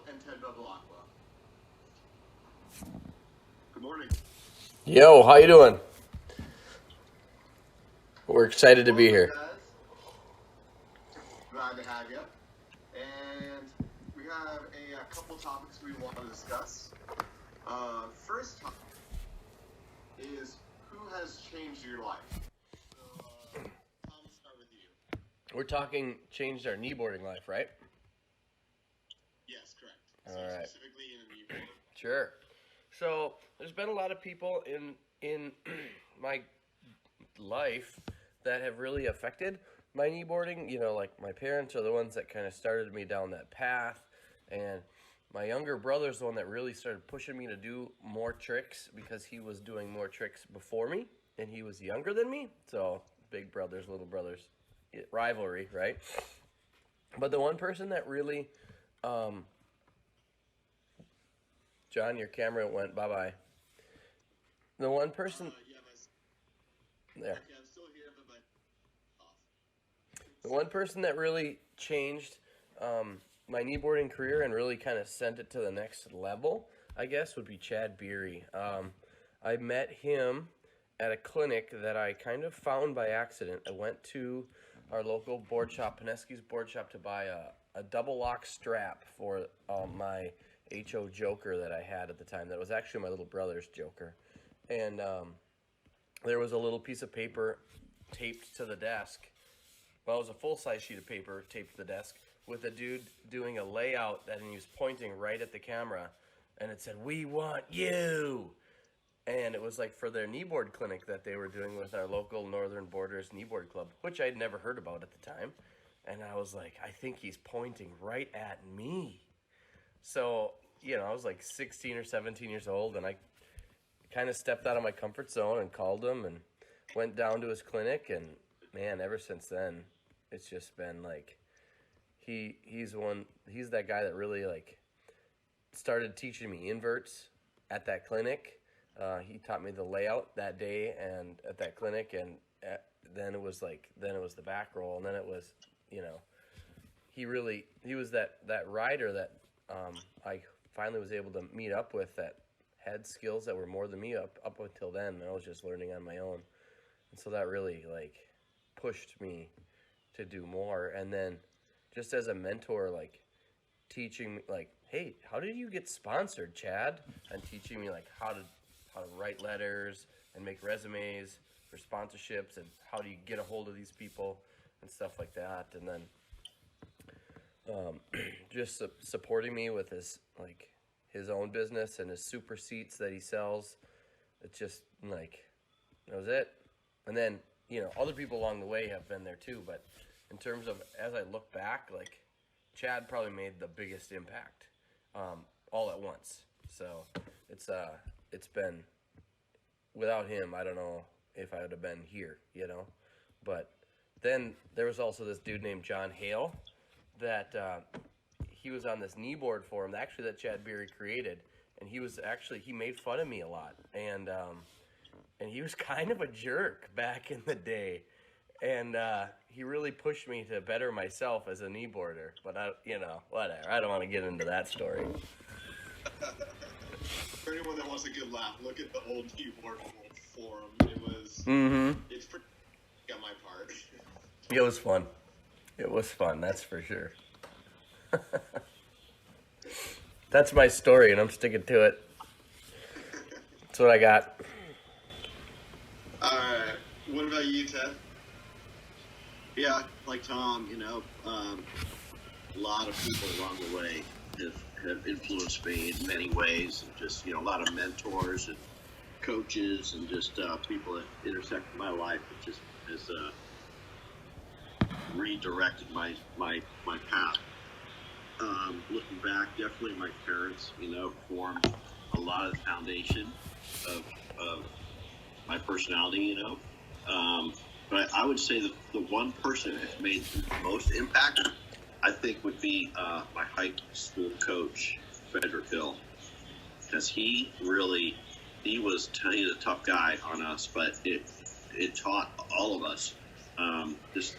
and Ted Bevelacqua. Good morning. Yo, how you doing? We're excited to be here. Guys. Glad to have you. And we have a couple topics we want to discuss. First topic is who has changed your life? So, Tom, let's start with you. We're talking changed our kneeboarding life, right? Yes, correct. All right. Specifically in a kneeboard. Sure. So there's been a lot of people in my life that have really affected my kneeboarding. You know, like my parents are the ones that kind of started me down that path, and my younger brother's the one that really started pushing me to do more tricks because he was doing more tricks before me, and he was younger than me. So big brothers, little brothers, rivalry, right? But the one person that really, John, your camera went bye-bye. The one person... There. Okay, I'm still here, but off. The one person that really changed my kneeboarding career and really kind of sent it to the next level, I guess, would be Chad Beery. I met him at a clinic that I kind of found by accident. I went to our local board shop, Pineski's board shop, to buy a double lock strap for my HO Joker that I had at the time. That was actually my little brother's Joker. And there was a little piece of paper taped to the desk. Well, it was a full-size sheet of paper taped to the desk with a dude doing a layout and he was pointing right at the camera. And it said, "We want you." And it was like for their kneeboard clinic that they were doing with our local Northern Borders Kneeboard Club, which I'd never heard about at the time. And I was like, I think he's pointing right at me. So, you know, I was like 16 or 17 years old, and I kind of stepped out of my comfort zone and called him and went down to his clinic. And, man, ever since then, it's just been like he's that guy that really, like, started teaching me inverts at that clinic. He taught me the layout that day and at that clinic, and then it was the back roll, and then it was, you know, he was that rider that I finally was able to meet up with that had skills that were more than me up until then. I was just learning on my own, and so that really like pushed me to do more. And then just as a mentor, like teaching me like, hey, how did you get sponsored, Chad? And teaching me like how to write letters and make resumes for sponsorships, and how do you get a hold of these people and stuff like that. And then just supporting me with his own business and his super seats that he sells. It's just like, that was it. And then, you know, other people along the way have been there too, but in terms of, as I look back, like Chad probably made the biggest impact all at once. So it's been, without him, I don't know if I would have been here, you know. But then there was also this dude named John Hale that he was on this kneeboard forum that Chad Beery created, and he made fun of me a lot, and he was kind of a jerk back in the day, and he really pushed me to better myself as a kneeboarder. But whatever. I don't want to get into that story. For anyone that wants a good laugh, look at the old keyboard forum. It's pretty on my part. It was fun. It was fun, that's for sure. That's my story, and I'm sticking to it. That's what I got. Alright, what about you, Ted? Yeah, like Tom, you know, a lot of people along the way have influenced me in many ways, and just, you know, a lot of mentors and coaches and just people that intersected my life. It just has redirected my path. Looking back, definitely my parents, you know, formed a lot of the foundation of my personality, you know. But I would say that the one person that made the most impact, I think, would be my high school coach, Frederick Hill, because he was a tough guy on us, but it taught all of us just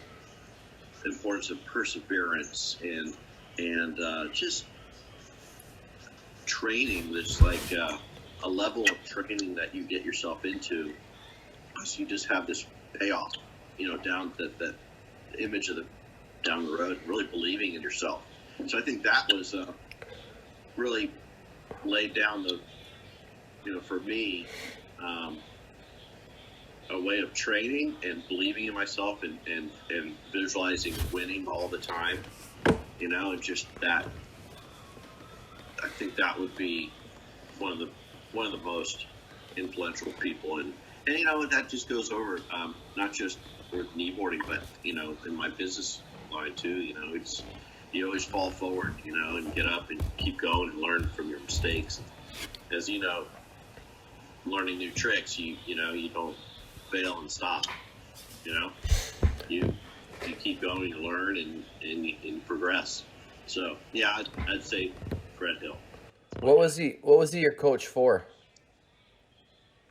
the importance of perseverance and just training, this like a level of training that you get yourself into, so you just have this payoff, down that image of the down the road, really believing in yourself. So I think that was really laid down the, for me, a way of training and believing in myself and visualizing winning all the time, and just that. I think that would be one of the most influential people, and that just goes over not just with kneeboarding, but in my business line too. It's you always fall forward, and get up and keep going and learn from your mistakes. As learning new tricks, you don't fail and stop. You keep going, you learn and progress. So yeah, I'd say Fred Hill. What was he your coach for?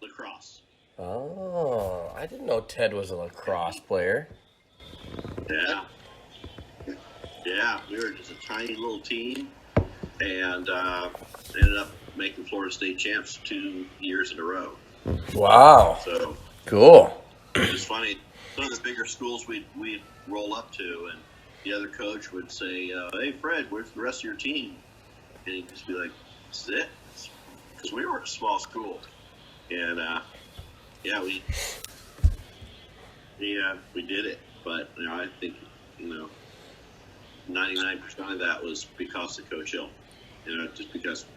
Lacrosse. Oh, I didn't know Ted was a lacrosse player. Yeah, we were just a tiny little team, and ended up making Florida State champs 2 years in a row. Wow. So cool. It's funny. Some of the bigger schools we'd roll up to, and the other coach would say, "Hey, Fred, where's the rest of your team?" And he'd just be like, "This is it," because we were a small school, and we did it. But I think 99% of that was because of Coach Hill. Just because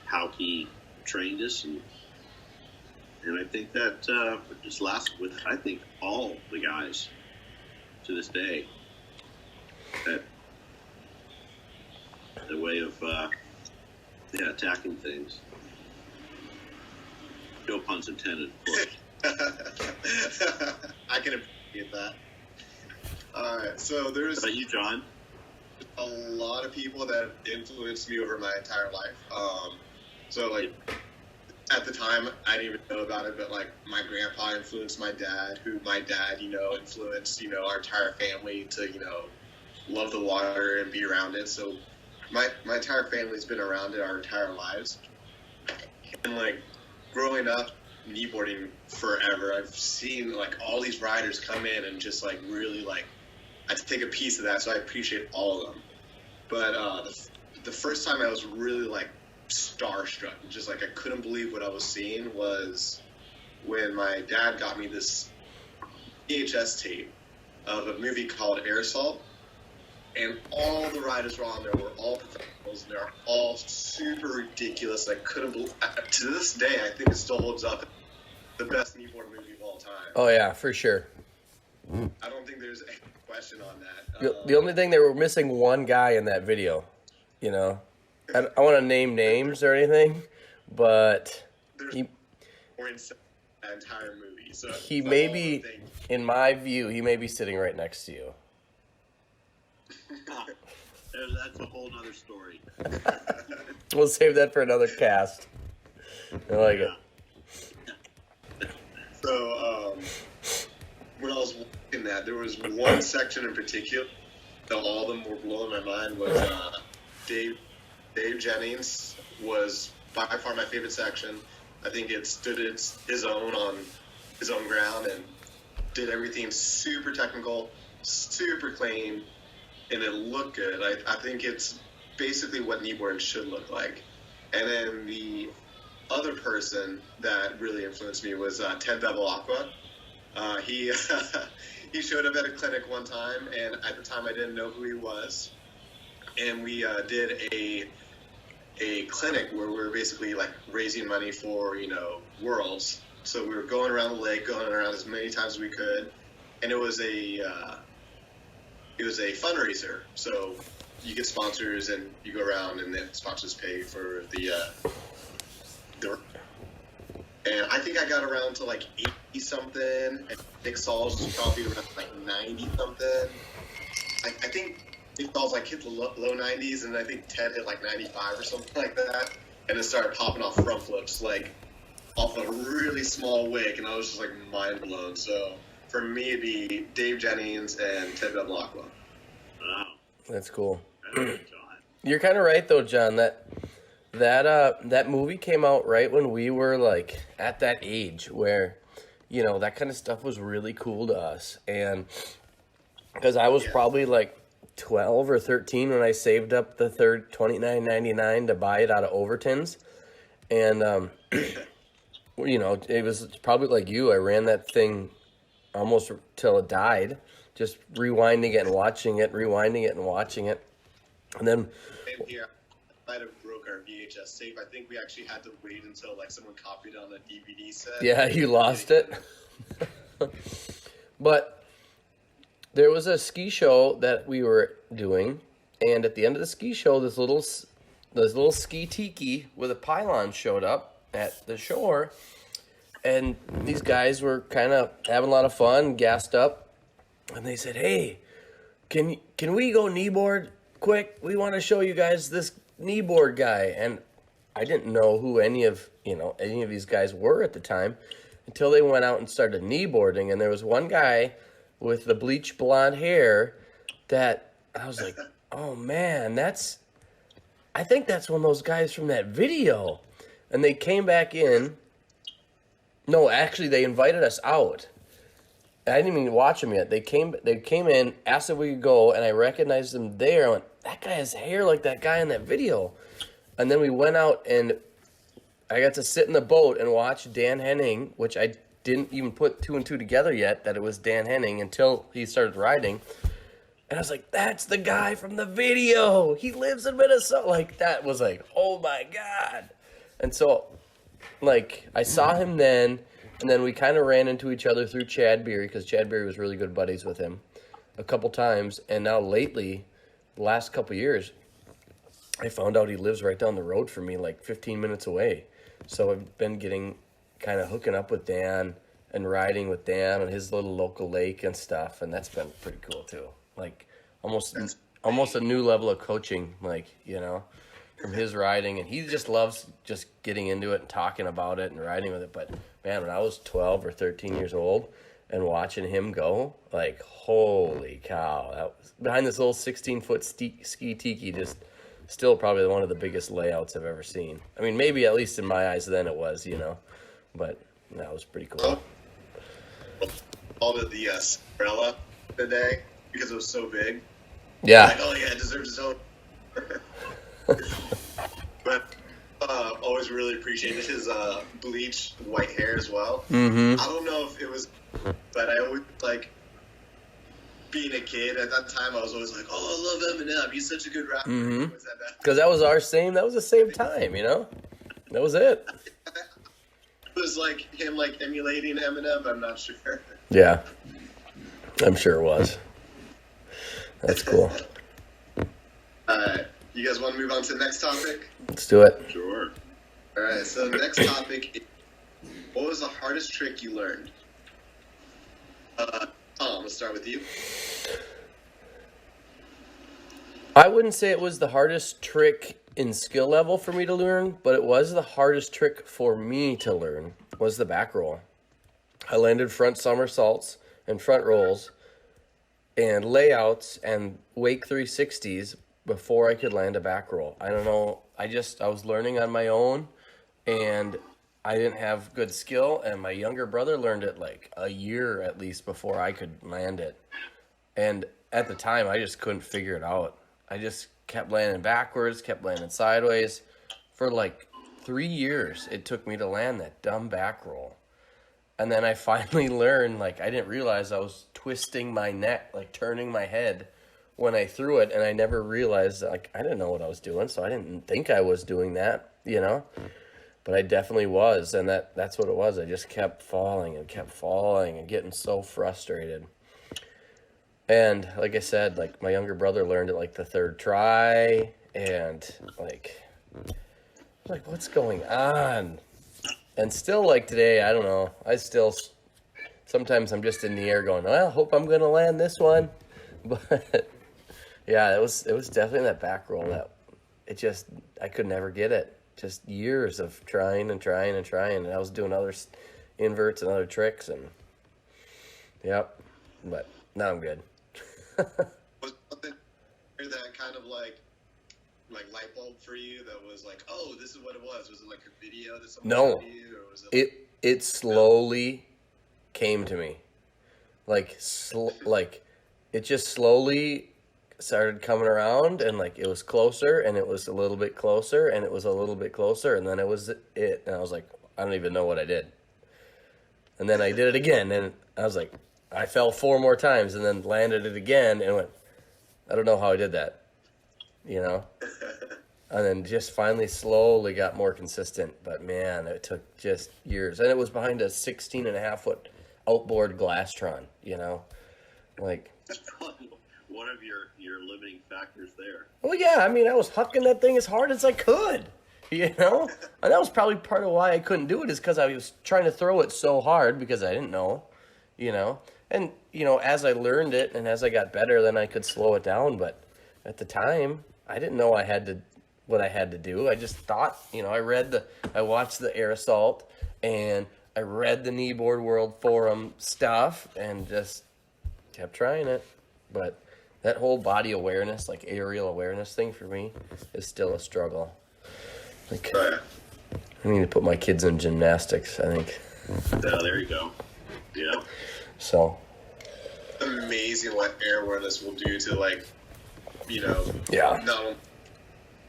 how he trained us, and I think that just lasted with all the guys to this day. That the way of attacking things. No puns intended, of course. I can appreciate that. All right, so there's How about you, John? a lot of people that have influenced me over my entire life. So like at the time I didn't even know about it, but like my grandpa influenced my dad, who my dad, influenced, our entire family to, love the water and be around it. So my entire family's been around it our entire lives. And like growing up kneeboarding forever, I've seen like all these riders come in and just like really like I take a piece of that, so I appreciate all of them. But the first time I was really like starstruck, just like I couldn't believe what I was seeing, was when my dad got me this VHS tape of a movie called Aerosol, and all the riders were on there were all professionals, and they're all super ridiculous. I couldn't believe. To this day, I think it still holds up. The best kneeboard movie of all time. Oh yeah, for sure. I don't think there's any question on that. The only thing, they were missing one guy in that video. I don't want to name names or anything, but he or in the entire movie. So he may be, in my view, he may be sitting right next to you. That's a whole other story. We'll save that for another cast. I like it. So, when I was watching that, there was one section in particular that all of them were blowing my mind. Was Dave Jennings was by far my favorite section. I think it stood his own on his own ground and did everything super technical, super clean, and it looked good. I think it's basically what kneeboarding should look like. And then the other person that really influenced me was Ted Bevelacqua. He he showed up at a clinic one time, and at the time I didn't know who he was. And we did a clinic where we were basically like raising money for Worlds. So we were going around the lake, going around as many times as we could, and it was a fundraiser. So you get sponsors and you go around, and then sponsors pay for the and I think I got around to like 80 something, and Nick Sauls was probably around like 90 something. I think Nick Sauls like hit the low 90s, and I think Ted hit like 95 or something like that, and it started popping off front flips like off a really small wake, and I was just like mind blown. So for me, it'd be Dave Jennings and Ted Bevelacqua. Wow, That's cool. John. You're kind of right though, John. That that movie came out right when we were like at that age where, you know, that kind of stuff was really cool to us. And because I was probably like 12 or 13 when I saved up the third $29.99 to buy it out of Overton's. And, you know, it was probably like you. I ran that thing almost till it died, just rewinding it and watching it, rewinding it and watching it. And then... Same here. I might have broke our VHS tape. I think we actually had to wait until like someone copied it on a DVD set. Yeah, you lost it. But there was a ski show that we were doing, and at the end of the ski show, this little ski tiki with a pylon showed up at the shore, and these guys were kind of having a lot of fun, gassed up, and they said, "Hey, can we go kneeboard quick? We want to show you guys this kneeboard guy." And I didn't know who any of these guys were at the time until they went out and started kneeboarding, and there was one guy with the bleach blonde hair that I was like, "Oh man, I think that's one of those guys from that video." And they came back in. No, actually, they invited us out. I didn't even watch them yet. They came in, asked if we could go, and I recognized them there. I went, "That guy has hair like that guy in that video." And then we went out, and I got to sit in the boat and watch Dan Henning, which I didn't even put two and two together yet, that it was Dan Henning until he started riding. And I was like, "That's the guy from the video. He lives in Minnesota." Like, that was like, oh my God. And so, like, I saw him then, and then we kind of ran into each other through Chad Beery, because Chad Beery was really good buddies with him a couple times. And now lately, the last couple years, I found out he lives right down the road from me, like 15 minutes away. So I've been kind of hooking up with Dan and riding with Dan on his little local lake and stuff, and that's been pretty cool too. Like almost a new level of coaching, like, you know, from his riding, and he just loves just getting into it and talking about it and riding with it. But man, when I was 12 or 13 years old and watching him go, like, holy cow, that was behind this little 16-foot ski tiki, just still probably one of the biggest layouts I've ever seen. I mean, maybe at least in my eyes then it was, you know, but that was pretty cool. All of the umbrella today because it was so big. Yeah. Like, oh yeah, it deserves its own. But always really appreciated his bleached white hair as well. Mm-hmm. I don't know if it was, but I always like being a kid at that time. I was always like, "Oh, I love Eminem. He's such a good rapper." Mm-hmm. Because that was the same time, you know. That was it. It was like him like emulating Eminem, but I'm not sure. Yeah, I'm sure it was. That's cool. You guys want to move on to the next topic? Let's do it. Sure. All right. So the next topic is, what was the hardest trick you learned? Tom, let's start with you. I wouldn't say it was the hardest trick in skill level for me to learn, but it was the hardest trick for me to learn, was the back roll. I landed front somersaults and front rolls and layouts and wake 360s before I could land a back roll. I don't know. I was learning on my own, and I didn't have good skill, and my younger brother learned it like a year at least before I could land it. And at the time, I just couldn't figure it out. I just kept landing backwards, kept landing sideways. For like 3 years, it took me to land that dumb back roll. And then I finally learned, like, I didn't realize I was twisting my neck, like turning my head when I threw it, and I never realized, like, I didn't know what I was doing, so I didn't think I was doing that, you know? But I definitely was, and that's what it was. I just kept falling and getting so frustrated. And like I said, like, my younger brother learned it like the third try, and like what's going on? And still, like, today, I don't know. Sometimes I'm just in the air going, well, I hope I'm going to land this one. But yeah, it was definitely that back roll that I could never get it. Just years of trying and trying and trying. And I was doing other inverts and other tricks, and yep. But now I'm good. Was something that kind of like like light bulb for you that was like, oh, this is what it was? Was it like a video that someone No. showed you, or was it? It slowly came to me, like it just slowly started coming around, and like it was closer, and it was a little bit closer, and it was a little bit closer, and then it was it, and I was like, I don't even know what I did. And then I did it again, and I was like, I fell 4 more times, and then landed it again, and went, I don't know how I did that, you know? And then just finally slowly got more consistent. But man, it took just years. And it was behind a 16.5-foot outboard Glastron, you know? Like, That's probably one of your limiting factors there. well, yeah, I mean, I was hucking that thing as hard as I could, you know? And that was probably part of why I couldn't do it, is because I was trying to throw it so hard because I didn't know, you know? And, you know, as I learned it and as I got better, then I could slow it down. But at the time, I didn't know what I had to do. I just thought, you know, I watched the Air Assault, and I read the Kneeboard World Forum stuff, and just kept trying it. But that whole body awareness, like aerial awareness thing for me, is still a struggle. Like, I need to put my kids in gymnastics, I think. Yeah, there you go. Yeah. So. Amazing what air awareness will do to, like, you know, Yeah. not only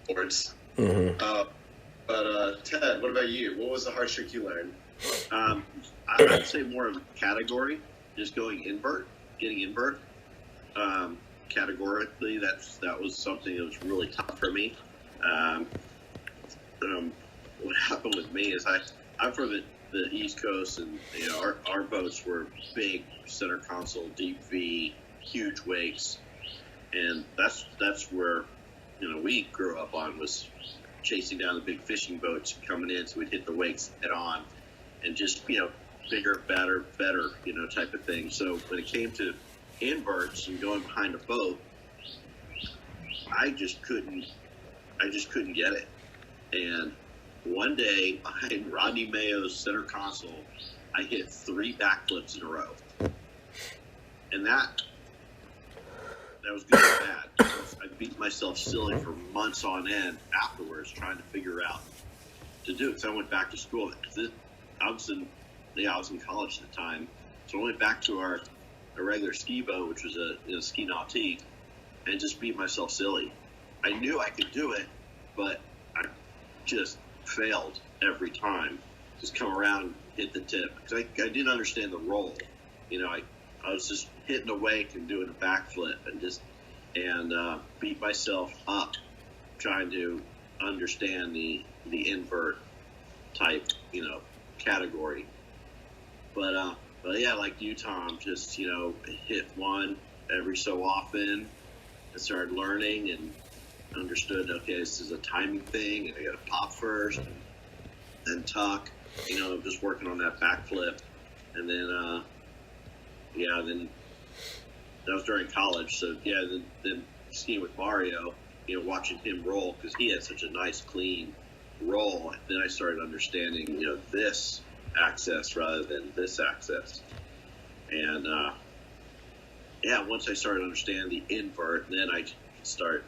sports. Mm-hmm. But Ted, what about you? What was the hard trick you learned? I'd say more of a category, just getting invert. Categorically, that was something that was really tough for me. What happened with me is I'm from the East Coast, and you know our boats were big center console, deep V, huge wakes, and that's where you know we grew up on, was chasing down the big fishing boats coming in, so we'd hit the wakes head on, and just you know bigger, better, you know type of thing. So when it came to inverts and going behind a boat, I just couldn't get it. And one day behind Rodney Mayo's center console, I hit 3 backflips in a row, and that was good and bad. Because I beat myself silly for months on end afterwards trying to figure out to do it. So I went back to school. I was in college at the time, so I went back to our regular ski boat, which was a ski nautique, and just beat myself silly. I knew I could do it, but I just failed every time. Just come around, hit the tip, because I didn't understand the roll. You know, I was just hitting a wake and doing a backflip and beat myself up trying to understand the invert type, you know, category. But yeah, like you, Tom, just, you know, hit one every so often and started learning and understood, okay, this is a timing thing, and I got to pop first and then tuck, you know, just working on that backflip. And then, then that was during college. So, yeah, then skiing with Mario, you know, watching him roll, because he had such a nice, clean roll. And then I started understanding, you know, this access rather than this access. And, once I started to understand the invert, then I could start,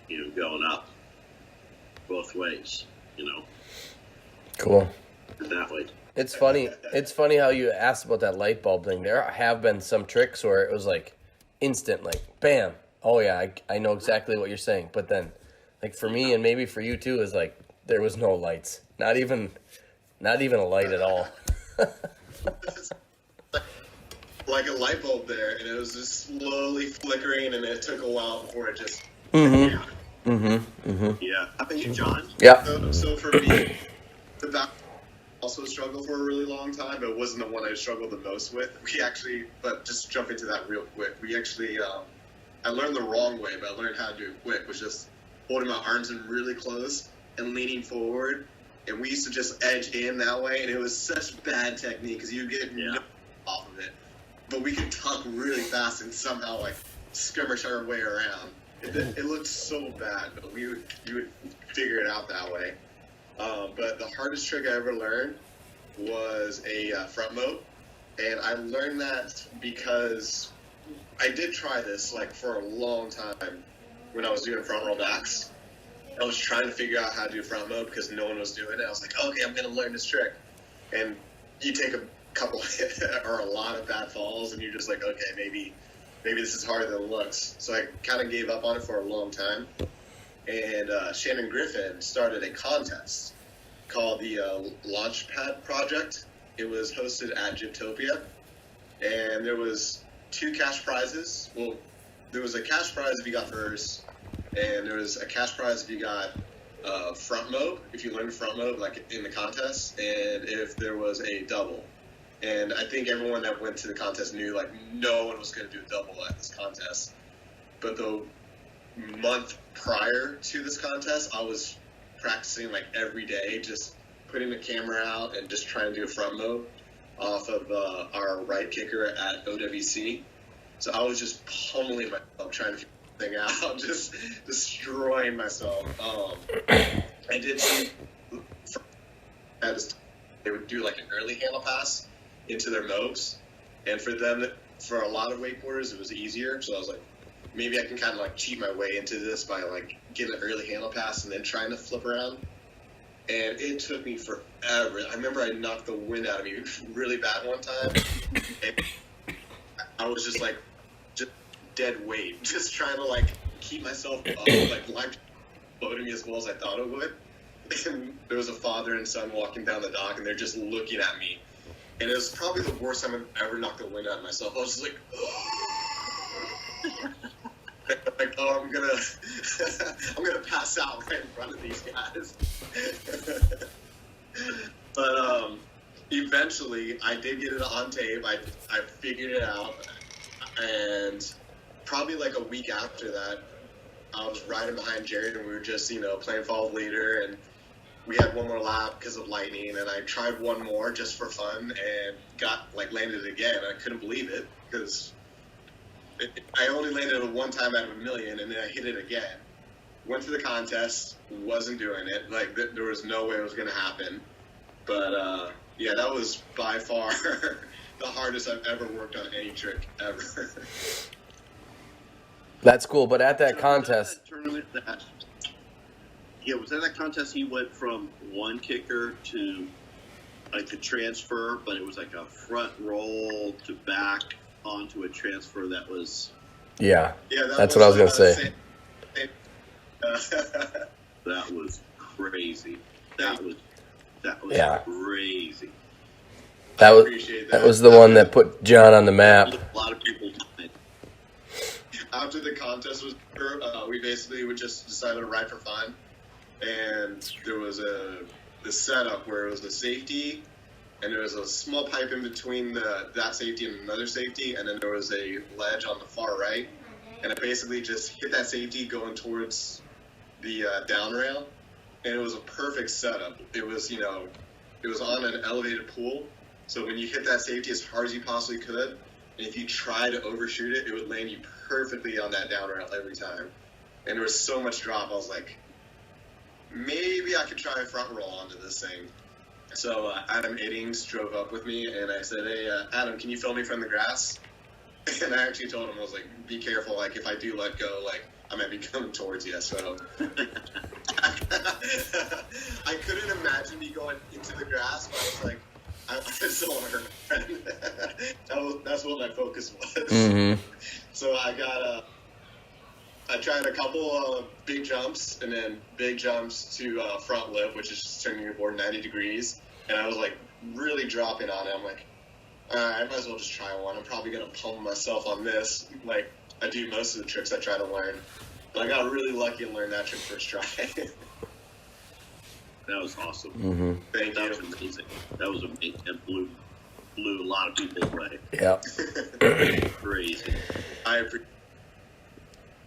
you know, going up both ways, you know. Cool. That way. It's funny how you asked about that light bulb thing. There have been some tricks where it was like instant, like bam. Oh yeah, I know exactly what you're saying. But then, like for me and maybe for you too, is like there was no lights, not even a light at all. Like a light bulb there, and it was just slowly flickering, and it took a while before it just. Mm-hmm. Yeah. Mm-hmm. Mm-hmm. Yeah. How about you, John? Yeah. So for me, the back also struggled for a really long time, but it wasn't the one I struggled the most with. But just jump into that real quick. We actually, I learned the wrong way, but I learned how to do it quick, was just holding my arms in really close and leaning forward. And we used to just edge in that way, and it was such bad technique because you get no off of it. But we could tuck really fast and somehow like skirmish our way around. It looked so bad, but you would figure it out that way. But the hardest trick I ever learned was a front moat, and I learned that because I did try this like for a long time when I was doing front roll backs, I was trying to figure out how to do front mode because no one was doing it. I was like, okay, I'm going to learn this trick. And you take a couple or a lot of bad falls, and you're just like, okay, maybe this is harder than it looks. So I kind of gave up on it for a long time. And Shannon Griffin started a contest called the Launchpad Project. It was hosted at Gyptopia, and there was 2 cash prizes. Well, there was a cash prize if you got first, and there was a cash prize if you got front mode, if you learned front mode, like in the contest, and if there was a double. And I think everyone that went to the contest knew, like, no one was going to do a double at this contest. But the month prior to this contest, I was practicing, like, every day, just putting the camera out and just trying to do a front mode off of our right kicker at OWC. So I was just pummeling myself, trying to figure the thing out, just destroying myself. I did see they would do like an early handle pass into their moves, and for a lot of wakeboarders, it was easier. So I was like, maybe I can kind of like cheat my way into this by like getting an early handle pass and then trying to flip around. And it took me forever. I remember I knocked the wind out of me really bad one time, and I was just like, just dead weight, just trying to like keep myself up, like life floating me as well as I thought it would. And there was a father and son walking down the dock, and they're just looking at me. And it was probably the worst time I've ever knocked the wind out of myself. I was just like, like, oh, I'm gonna pass out right in front of these guys. But eventually, I did get it on tape. I figured it out, and probably like a week after that, I was riding behind Jared, and we were just, playing follow leader, and we had one more lap because of lightning, and I tried one more just for fun and landed it again. I couldn't believe it because I only landed it one time out of a million, and then I hit it again. Went to the contest, wasn't doing it. Like, there was no way it was going to happen. But, yeah, that was by far the hardest I've ever worked on any trick ever. That's cool, but at that contest... Was that contest he went from one kicker to like a transfer, but it was like a front roll to back onto a transfer that was... Yeah, that's what I was going to say. That was crazy. That was crazy. That was the one that put John on the map. A lot of people died. After the contest was over, we basically would just decide to ride for fun. And there was the setup where it was a safety, and there was a small pipe in between that safety and another safety, and then there was a ledge on the far right. And I basically just hit that safety going towards the down rail, and it was a perfect setup. It was, it was on an elevated pool, so when you hit that safety as hard as you possibly could, and if you try to overshoot it, it would land you perfectly on that down rail every time. And there was so much drop, I was like, maybe I could try a front roll onto this thing. So Adam Iddings drove up with me, and I said, hey, Adam, can you film me from the grass? And I actually told him, I was like, be careful, like, if I do let go, like, I might be coming towards you, so. I couldn't imagine me going into the grass, but I was like, I just don't want to hurt my friend. That's what my focus was. Mm-hmm. So I tried a couple of big jumps, and then big jumps to front lip, which is just turning your board 90 degrees. And I was like really dropping on it. I'm like, I might as well just try one. I'm probably going to pummel myself on this, like I do most of the tricks I try to learn. But I got really lucky and learned that trick first try. That was awesome. Mm-hmm. Thank That you. was amazing. That was amazing. It blew a lot of people away. Yeah. Crazy. I appreciate.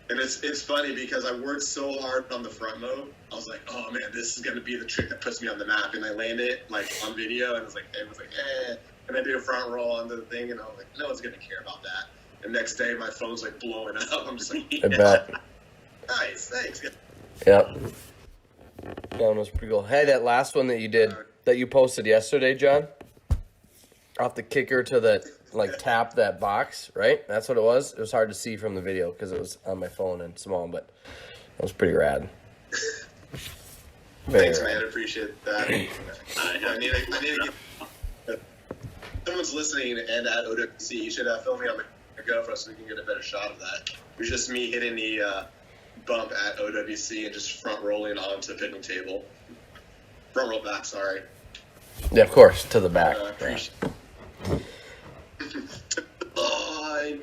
And it's funny because I worked so hard on the front mode. I was like, oh man, this is gonna be the trick that puts me on the map. And I landed it like on video, and it was like, eh. And I did a front roll onto the thing, and I was like, no one's gonna care about that. And next day, my phone's like blowing up. I'm just like, I bet. Nice, thanks. Yep. That one was pretty cool. Hey, that last one that you did, that you posted yesterday, John, off the kicker to the, tap that box, right? That's what it was? It was hard to see from the video because it was on my phone and small, but it was pretty rad. Thanks, man. I appreciate that. I need to get... Someone's listening and at OWC, you should film me on the GoPro so we can get a better shot of that. It was just me hitting the bump at OWC and just front rolling onto the picnic table. Front roll back, sorry. Yeah, of course, to the back. Appreciate line.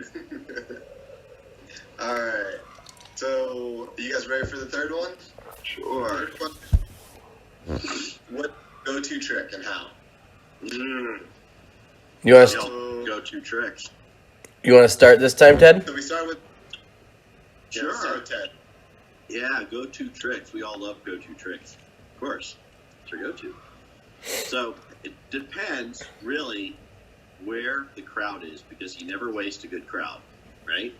Alright. So, you guys ready for the third one? Sure. What go-to trick and how? You want to go-to tricks? You want to start this time, Ted? So we start with... Sure. Yeah, start with Ted. Yeah, go-to tricks. We all love go-to tricks. Of course. It's your go-to. So, it depends, really, where the crowd is, because you never waste a good crowd, right?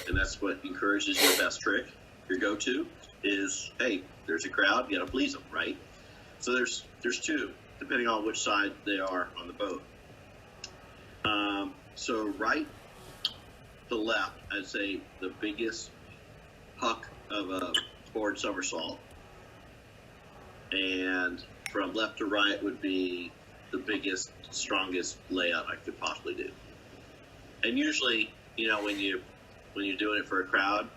And that's what encourages your best trick. Your go-to is, hey, there's a crowd, you got to please them, right? So there's two, depending on which side they are on the boat. So right to left, I'd say the biggest huck of a forward somersault. And from left to right would be the biggest, strongest layout I could possibly do. And usually, when you're doing it for a crowd,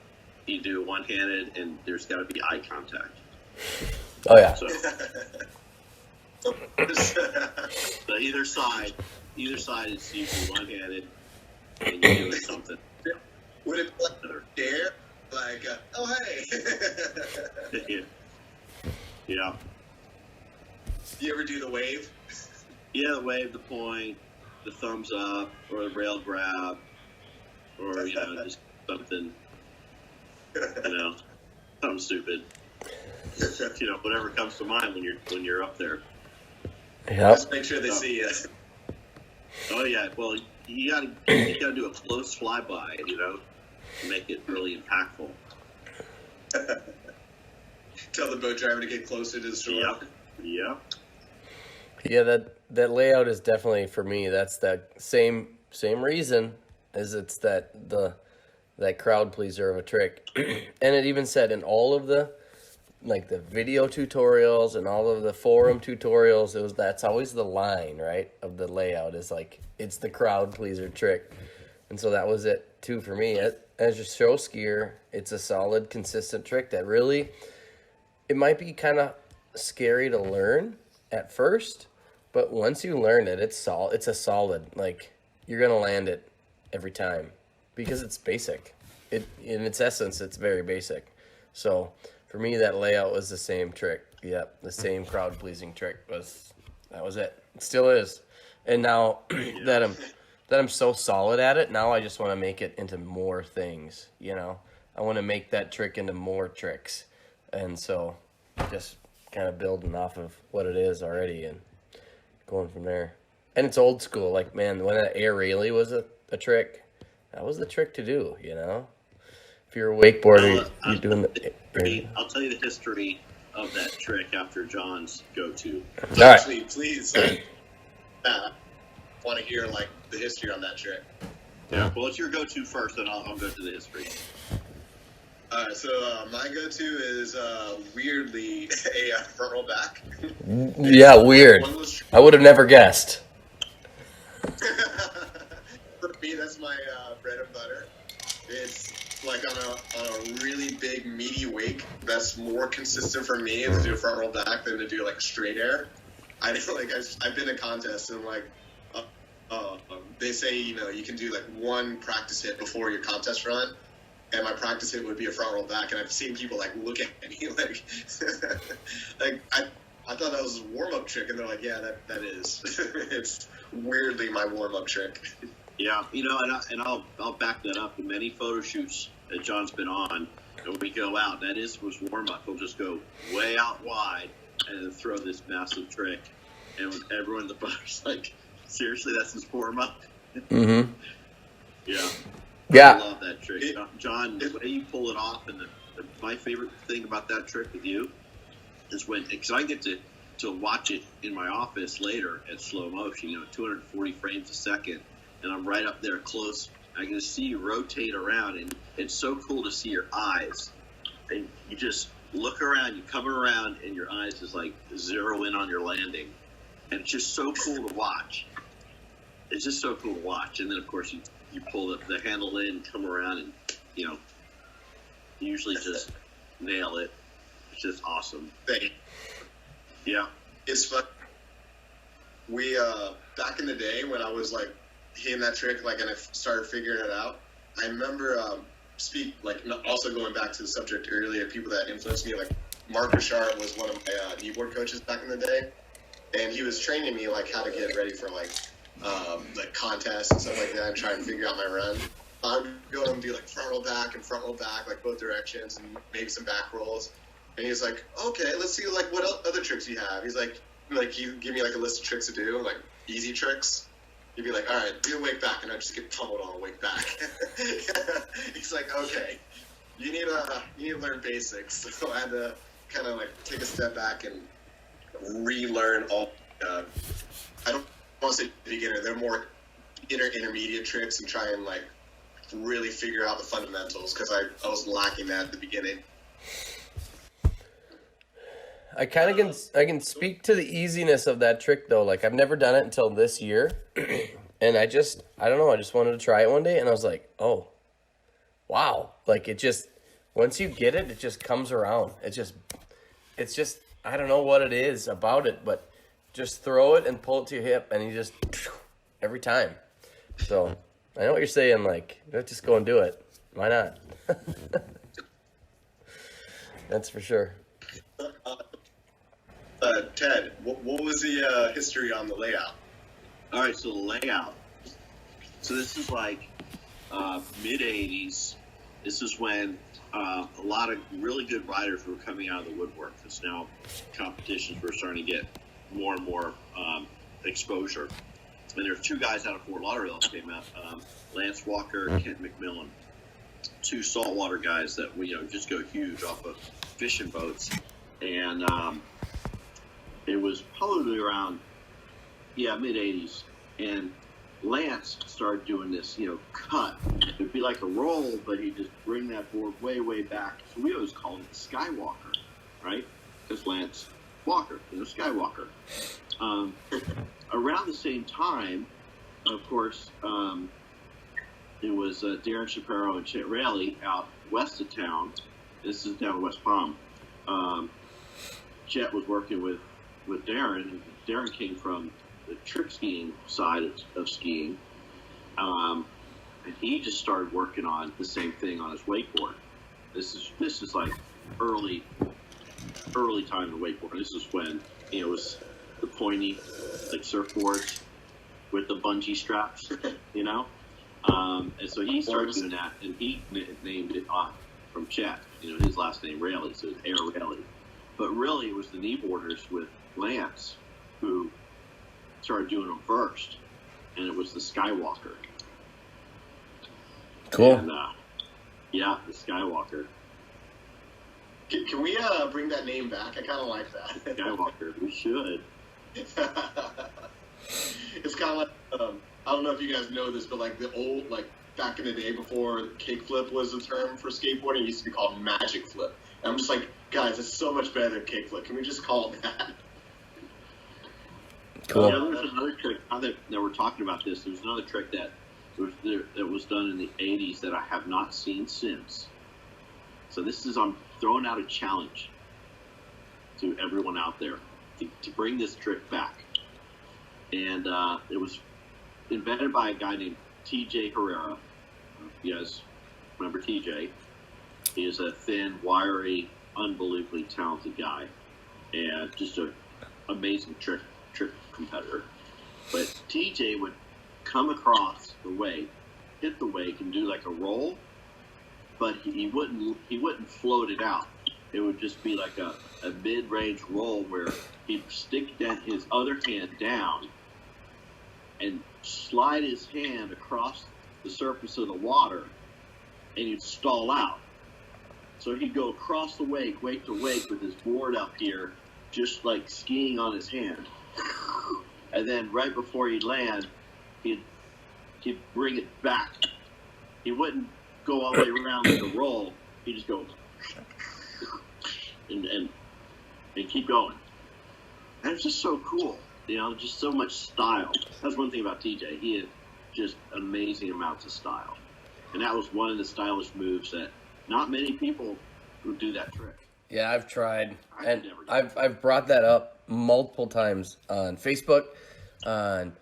you do one-handed, and there's got to be eye contact. Oh yeah. So either side is usually one-handed, and you're doing something. Would it be like dare? Like, oh hey. Yeah. Do you ever do the wave? Yeah, the wave, the point, the thumbs up, or the rail grab, or just something. Something stupid. Whatever comes to mind when you're up there. Yeah. Just make sure they see you. Oh yeah. Well, you gotta do a close flyby, to make it really impactful. Tell the boat driver to get closer to the shore. Yep. Yeah, that layout is definitely for me. That's that same reason as it's that crowd pleaser of a trick. And it even said in all of the video tutorials and all of the forum tutorials, that's always the line, right, of the layout is it's the crowd pleaser trick. And so that was it too for me. As a show skier, it's a solid, consistent trick that really, it might be kind of scary to learn at first, but once you learn it, it's a solid, you're going to land it every time because it's basic. In its essence, it's very basic. So for me, that layout was the same trick. Yep, the same crowd pleasing trick was it. It still is. And now that I'm so solid at it, now I just want to make it into more things. I want to make that trick into more tricks, and so just kind of building off of what it is already and going from there. And it's old school. When an air railie was a trick, that was the trick to do. If you're a wakeboarder, you're doing the. I'll tell you the history of that trick after John's go-to. All right. Actually, please, want to hear the history on that trick. Yeah. Well, it's your go-to first, then I'll go to the history. All right. So my go-to is weirdly a front roll back. Yeah, weird. I would have never guessed. For me, that's my bread and butter. It's on a really big meaty wake. That's more consistent for me to do a front roll back than to do straight air. I've been in contests and they say you can do one practice hit before your contest run, and my practice hit would be a front roll back, and I've seen people look at me I thought that was a warm-up trick, and they're like, yeah, that is. It's weirdly my warm-up trick. Yeah, and I'll back that up. In many photo shoots that John's been on, and when we go out, was warm-up. He'll just go way out wide and then throw this massive trick, and everyone in the boat's seriously, that's his warm-up? Mm-hmm. Yeah. Yeah. I love that trick. John, the way you pull it off, and my favorite thing about that trick with you is because I get to watch it in my office later at slow motion, 240 frames a second, and I'm right up there close. I can see you rotate around, and it's so cool to see your eyes. And you just look around, you come around, and your eyes just like zero in on your landing, and it's just so cool to watch. It's just so cool to watch. And then of course you pull the handle in, come around, and you usually just nail it. It's just awesome. Yeah, it's fun. We back in the day when I was like hitting that trick, like, and I started figuring it out. I remember also going back to the subject earlier, people that influenced me, like Mark Richard was one of my kneeboard coaches back in the day, and he was training me like how to get ready for like contests and stuff like that, and try and figure out my run. I would go and do like front roll back and front roll back, like both directions, and maybe some back rolls. And he's like, okay, let's see like what other tricks you have. He's like he give me like a list of tricks to do, like easy tricks. He'd be like, all right, do a wake back, and I'd just get pummeled on a wake back. He's like, okay, you need to learn basics. So I had to kind of like take a step back and relearn all. I don't want to say beginner; they're more intermediate tricks, and try and like really figure out the fundamentals, because I was lacking that at the beginning. I can speak to the easiness of that trick though. Like I've never done it until this year, and I don't know. I just wanted to try it one day, and I was like, oh, wow! Like it just once you get it, it just comes around. It's just I don't know what it is about it, but just throw it and pull it to your hip, and you just every time. So I know what you're saying. Like let's just go and do it. Why not? That's for sure. Ted, what was the history on the layout? All right, so the layout. So this is like mid-'80s. This is when a lot of really good riders were coming out of the woodwork, because now competitions were starting to get more and more exposure. And there's two guys out of Fort Lauderdale that came out, Lance Walker and Kent McMillan, two saltwater guys that just go huge off of fishing boats. And it was probably around, mid-'80s. And Lance started doing this, cut. It'd be like a roll, but he'd just bring that board way, way back. So we always called it the Skywalker, right? Because Lance Walker, Skywalker. Around the same time, of course, it was Darren Shapiro and Chet Raley out west of town. This is down in West Palm. Chet was working with Darren. Darren came from the trick skiing side of skiing. And he just started working on the same thing on his wakeboard. This is like early time in wakeboard. This is when it was the pointy like surfboards with the bungee straps, and so he started doing that, and he named it off from Chet, his last name Raley, so it's Air Raley. But really, it was the Kneeboarders with Lance who started doing them first, and it was the Skywalker. Cool. And, the Skywalker. Can we bring that name back? I kind of like that. Skywalker. We should. It's kind of like I don't know if you guys know this, but like the old back in the day before kickflip was a term for skateboarding, it used to be called magic flip. And I'm just like, guys, it's so much better than kickflip. Can we just call it that? Cool. There's another trick. Now that we're talking about this, there's another trick that was done in the '80s that I have not seen since. So I'm throwing out a challenge to everyone out there to bring this trick back. And it was invented by a guy named T.J. Herrera. You guys remember T.J.? He is a thin, wiry, unbelievably talented guy, and just an amazing trick competitor. But T.J. would come across the wake, hit the wake, and do like a roll, but he wouldn't float it out. It would just be like a mid-range roll where he'd stick his other hand down and slide his hand across the surface of the water, and he'd stall out. So he'd go across the wake to wake with his board up here, just like skiing on his hand. And then right before he'd land, he'd bring it back. He wouldn't go all the way around like a roll. He'd just go. and keep going. And it's just so cool, just so much style. That's one thing about TJ. He had just amazing amounts of style. And that was one of the stylish moves that not many people would do that trick. Yeah, I've tried, and I've brought that up multiple times on Facebook, on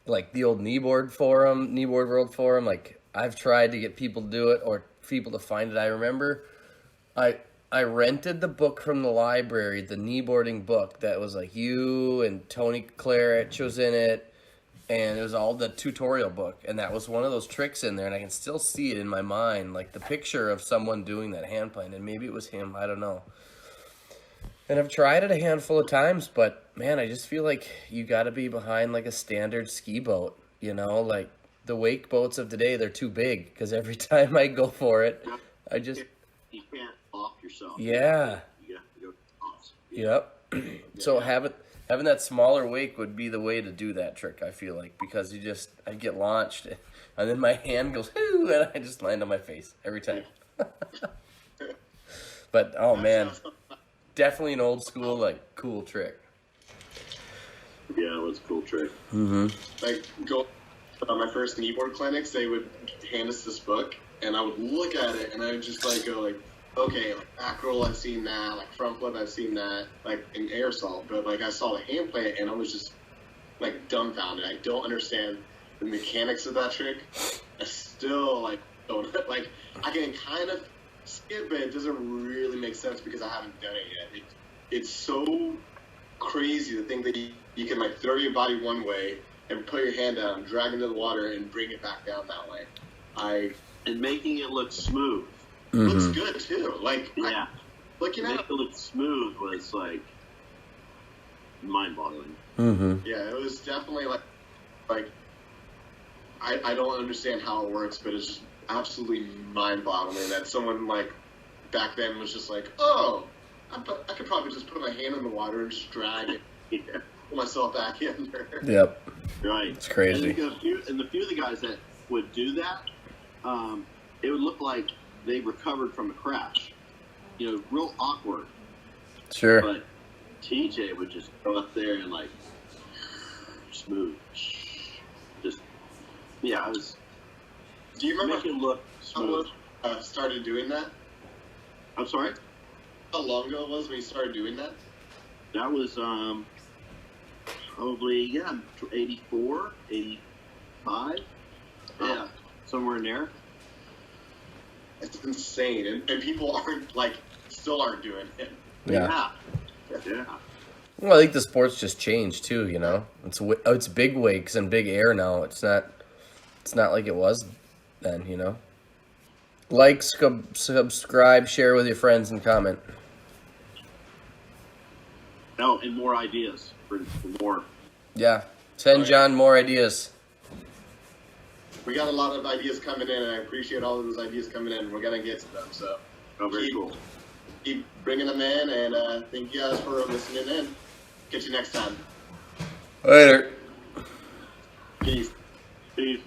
like the old Kneeboard World Forum. Like I've tried to get people to do it or people to find it. I remember I rented the book from the library, the kneeboarding book that was like you and Tony Claret was in it, and it was all the tutorial book, and that was one of those tricks in there, and I can still see it in my mind, like the picture of someone doing that hand plane, and maybe it was him, I don't know. And I've tried it a handful of times, but man, I just feel like you got to be behind like a standard ski boat, like the wake boats of today, they're too big, because every time I go for it, I just... You can't off yourself. Yeah. You have to go off. Yep. So having that smaller wake would be the way to do that trick, I feel like, because I get launched, and then my hand goes, whoo, and I just land on my face every time. But, oh man, definitely an old school, like, cool trick. Yeah, it was a cool trick. Mm-hmm. Like, go on my first kneeboard clinics, they would hand us this book, and I would look at it, and I would just, like, go, like, okay, like, back roll, I've seen that, like, front flip, I've seen that, like, in air assault, but, like, I saw the hand play, and I was just, like, dumbfounded. I don't understand the mechanics of that trick. I still, like, don't, like, I can kind of skip it. It doesn't really make sense because I haven't done it yet. It's so crazy to think that you can, like, throw your body one way and put your hand down, drag into the water, and bring it back down that way. And making it look smooth. Mm-hmm. Looks good too. Like, yeah, looking at it look smooth was like mind-boggling. Mm-hmm. Yeah, it was definitely like I don't understand how it works, but it's just absolutely mind-boggling that someone like back then was just like, oh, I could probably just put my hand in the water and just drag it, pull myself back in there. Yep. Right. It's crazy. And the few of the guys that would do that, it would look like they recovered from a crash. Real awkward. Sure. But TJ would just go up there and like smooth. Just yeah, it was. Do you remember make it look smooth? Started doing that? I'm sorry? How long ago it was when you started doing that? That was probably 84, 85. Yeah, somewhere in there. It's insane, and people still aren't doing it. Yeah. Yeah. Well, I think the sport's just changed too. It's big wakes and big air now. It's not like it was then. Like, subscribe, share with your friends, and comment. Oh, and more ideas for more. Yeah, send John more ideas. We got a lot of ideas coming in, and I appreciate all of those ideas coming in. We're going to get to them, so very cool. Keep bringing them in, and thank you guys for listening in. Catch you next time. Later. Peace. Peace.